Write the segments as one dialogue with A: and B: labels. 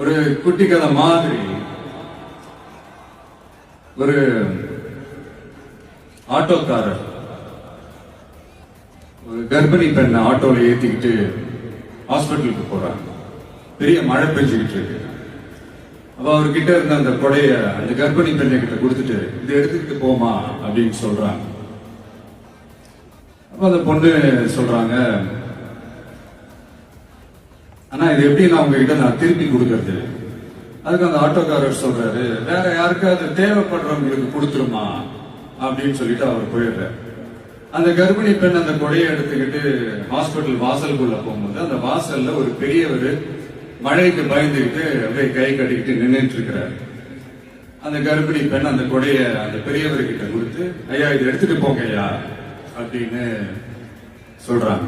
A: ஒரு குட்டி கதை மாதிரி ஒரு ஆட்டோக்காரர் ஒரு கர்ப்பிணி பெண்ணை ஆட்டோல ஏத்திக்கிட்டு ஹாஸ்பிட்டலுக்கு போறாங்க. பெரிய மழை பெஞ்சுக்கிட்டு இருக்கு. அப்ப அவர்கிட்ட இருந்த அந்த கொடைய அந்த கர்ப்பிணி பெண்ணை கிட்ட கொடுத்துட்டு இதை எடுத்துக்கிட்டு போமா அப்படின்னு சொல்றாங்க. அப்ப அந்த பொண்ணு சொல்றாங்க, ஆனா இது எப்படி நான் உங்ககிட்ட நான் திருப்பி கொடுக்கறது? அதுக்கு அந்த ஆட்டோக்காரர் சொல்றாரு, வேற யாருக்காவது தேவைப்படுறவங்களுக்கு கொடுத்துருமா அப்படின்னு சொல்லிட்டு அவர் போயிடுறாரு. அந்த கர்ப்பிணி பெண் அந்த கொடையை எடுத்துக்கிட்டு ஹாஸ்பிட்டல் வாசலுக்குள்ள போகும்போது அந்த வாசல்ல ஒரு பெரியவர் மழைக்கு பயந்துக்கிட்டு அப்படியே கை கட்டிக்கிட்டு நின்றுட்டு இருக்கிறாரு. அந்த கர்ப்பிணி பெண் அந்த கொடைய அந்த பெரியவர்கிட்ட கொடுத்து, ஐயா இதை எடுத்துட்டு போங்க ஐயா அப்படின்னு சொல்றாங்க.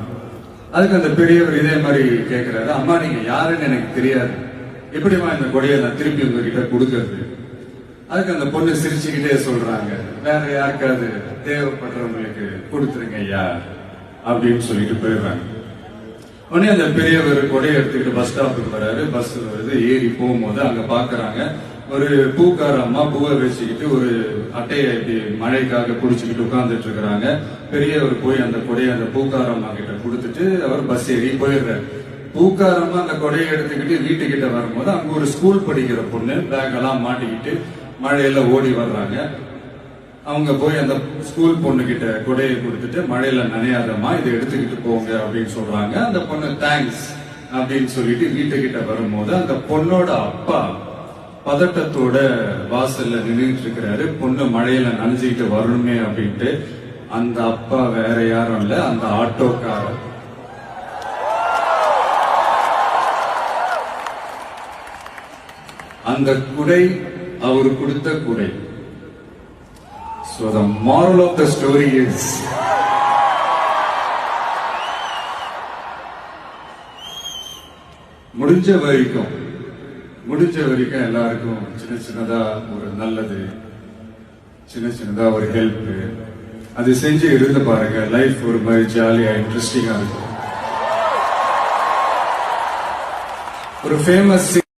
A: அதுக்கு அந்த பெரியவர் இதே மாதிரி கேட்கிறாரு, அம்மா நீங்க யாருன்னு எனக்கு தெரியாது, எப்படிமா இந்த கொடையை நான் திருப்பி உங்ககிட்ட கொடுக்கறது? அதுக்கு அந்த பொண்ணு சிரிச்சுக்கிட்டே சொல்றாங்க, வேற யாருக்காவது தேவைப்படுறவங்களுக்கு கொடுத்துருங்க ஐயா அப்படின்னு சொல்லிட்டு போயிடுறாங்க. உடனே அந்த பெரியவர் கொடையை எடுத்துக்கிட்டு பஸ் ஸ்டாப்புக்கு வராரு. பஸ் வருது, ஏறி போகும்போது அங்க பாக்குறாங்க ஒரு பூக்கார அம்மா பூவை வச்சுக்கிட்டு ஒரு அட்டையை இப்படி மழைக்காக புடிச்சுக்கிட்டு உட்கார்ந்துட்டு இருக்கிறாங்க. பெரியவர் போய் அந்த கொடையை அந்த பூக்கார அம்மா கிட்ட கொடுத்துட்டு அவர் பஸ் ஏறி போயிடுறாரு. பூக்காரம்மா அந்த கொடையை எடுத்துக்கிட்டு வீட்டுக்கிட்ட வரும்போது அங்க ஒரு ஸ்கூல் படிக்கிற பொண்ணு பேக் எல்லாம் மாட்டிக்கிட்டு மழையில ஓடி வர்றாங்க. அவங்க போய் அந்த ஸ்கூல் பொண்ணு கிட்ட கொடையை கொடுத்துட்டு, மழையில நனையாதம்மா இதை எடுத்துக்கிட்டு போங்க அப்படின்னு சொல்றாங்க. அந்த பொண்ணு தேங்க்ஸ் அப்படின்னு சொல்லிட்டு வீட்டுக்கிட்ட வரும்போது அந்த பொண்ணோட அப்பா பதட்டத்தோட வாசல்ல நின்றுட்டு இருக்கிறாரு. பொண்ணு மழையில நனைஞ்சுக்கிட்டு வரணுமே அப்படின்ட்டு. அந்த அப்பா வேற யாரும் இல்ல, அந்த ஆட்டோக்காரர். அந்த குடை அவர் கொடுத்த குடை. So the moral of the story is, முடிஞ்ச வரைக்கும் எல்லாருக்கும் சின்ன சின்னதா ஒரு நல்லது, சின்ன சின்னதா ஒரு ஹெல்ப் அது செஞ்சு இருந்து பாருங்க. லைஃப் ஒரு மாதிரி ஜாலியா இன்ட்ரெஸ்டிங்கா இருக்கும். ஒரு ஃபேமஸ்